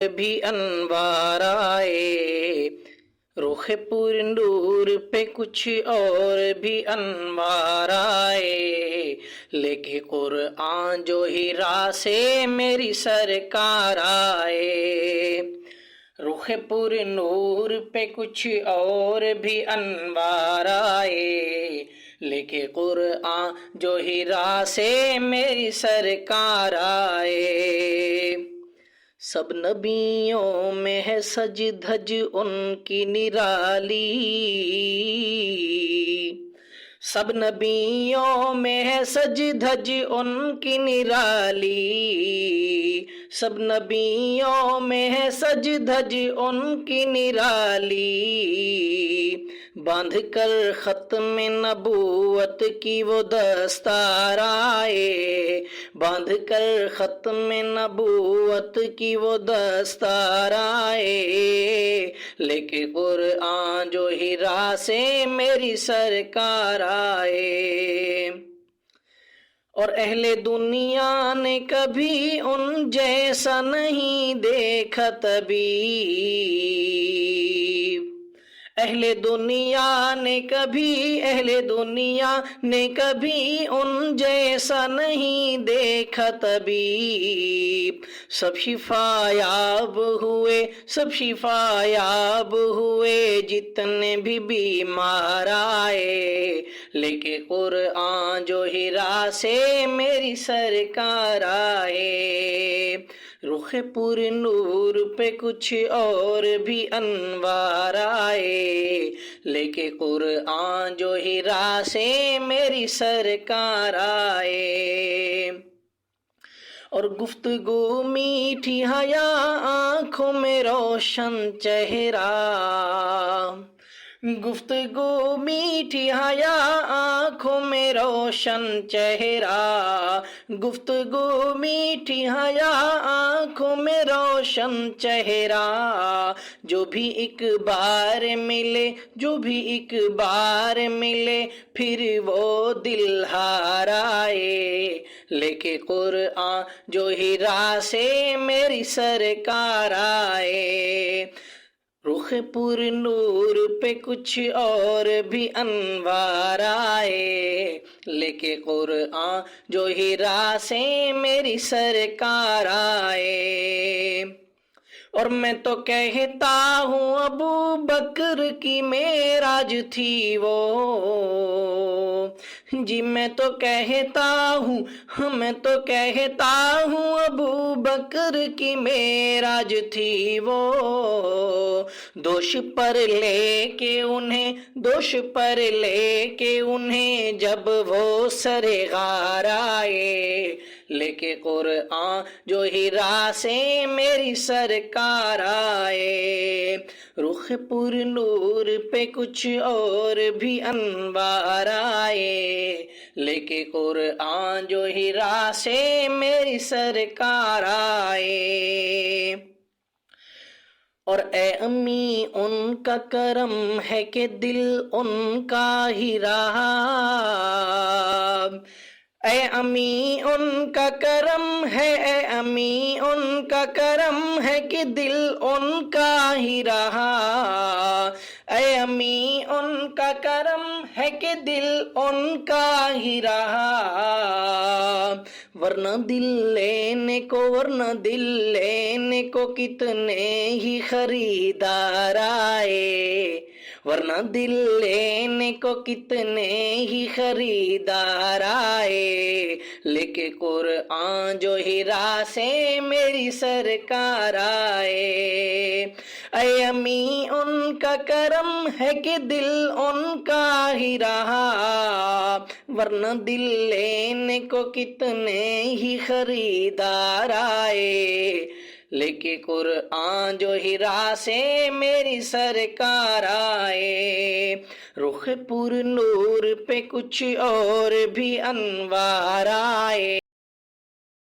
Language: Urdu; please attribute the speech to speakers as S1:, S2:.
S1: بھی انوار آئے، رخ پر نور پہ کچھ اور بھی انوار آئے، لے کے قرآن جو ہیرا سے میری سرکار آئے، رخ پر نور پہ کچھ اور بھی انوار آئے، لے کے قرآن جو ہیرا سے میری سرکار آئے، سب نبیوں میں ہے سج دھج ان کی نرالی، سب نبیوں میں ہے سج دھج ان کی نرالی، سب نبیوں میں ہے سج دھج ان کی نرالی، باندھ کر ختم نبوت کی وہ دستار آئے، باندھ کر ختم نبوت کی وہ دستار آئے، لے کے قرآن جو ہیرا سے میری سرکار آئے، اور اہل دنیا نے کبھی ان جیسا نہیں دیکھا تبھی، اہل دنیا نے کبھی ان جیسا نہیں دیکھا تبھی، سب شفا یاب ہوئے جتنے بھی بیمار آئے، لے کے قرآن جو ہیرا سے میری سرکار آئے، رخ پر نور پہ کچھ اور بھی انوار آئے، لے کے قرآن جو ہیرا سے میری سرکار آئے، اور گفتگو میٹھی حیا آنکھوں میں روشن چہرہ، گفتگو میٹھی حیا آنکھوں میں روشن چہرہ، گفتگو میٹھی حیا آنکھوں میں روشن چہرہ، جو بھی ایک بار ملے پھر وہ دل ہار آئے، لے کے قرآن جو ہیرا سے میری سرکار آئے، رخ پر نور پہ کچھ اور بھی انوار آئے، لے کے قرآن جو ہیرا سے میری سرکار آئے، اور میں تو کہتا ہوں ابو بکر کی معراج تھی وہ، جی میں تو کہتا ہوں ابو بکر کی معراج تھی وہ، دوش پر لے کے انہیں جب وہ سر غار آئے، لے کے قرآن جو ہیرا سے میری سرکار آئے، رخ پر نور پہ کچھ اور بھی انوار آئے، لے کے قرآن جو ہیرا سے میری سرکار آئے، اور اے امی ان کا کرم ہے کہ دل ان کا ہی رہا، اے امی ان کا کرم ہے کہ دل ان کا ہی رہا، اے امی ان کا کرم ہے کہ دل ان کا ہی رہا، ورنہ دل لینے کو کتنے ہی خریدار آئے، ورنہ دل لینے کو کتنے ہی خریدار آئے، لے کے قرآن جو ہیرا سے میری سرکار آئے، اے امی ان کا کرم ہے کہ دل ان کا ہی رہا، ورنہ دل لینے کو کتنے ہی خریدار آئے، لے کے قرآن جو ہیرا سے میری سرکار آئے، رخ پر نور پہ کچھ اور بھی انوار آئے۔